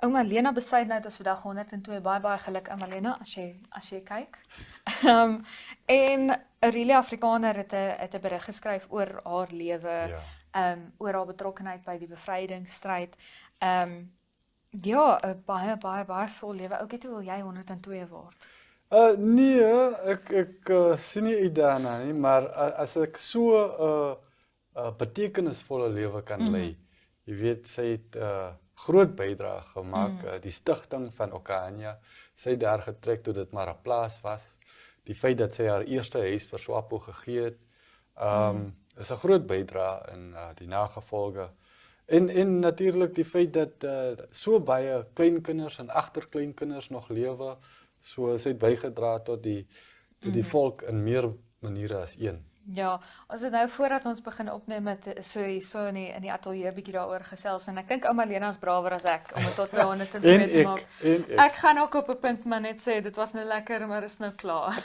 Ouma Lena Besuidenhout is vandag 102, baie geluk ouma Lena, as jy kyk. En Aurelia Afrikaner het 'n berig geskryf oor haar lewe, Ja. oor haar betrokkenheid by die bevrydingsstryd. Ja, 'n baie vol lewe. Oukie, toe wil jy 102 word? Nee, ek sien nie uit daarna nie, maar as ek so 'n betekenisvolle lewe kan lei, jy weet, sy het groot bydrae gemaak, die stigting van Okania, sy het daar getrek toe dit maar 'n plaas was, die feit dat sy haar eerste huis vir SWAPO gegee het, is 'n groot bydrae in die nagevolge. En natuurlik die feit dat so baie kleinkinders en agterkleinkinders nog lewe, so sy het bygedra tot die volk in meer maniere as een. Ja, ons het nou voordat ons begin opneem met so in die ateljee bietjie daaroor gesels en ek dink ouma Lena is brawer as ek om dit tot by 102 te maak. En Ek gaan ook op 'n punt maar net sê dit was nou lekker, maar is nou klaar.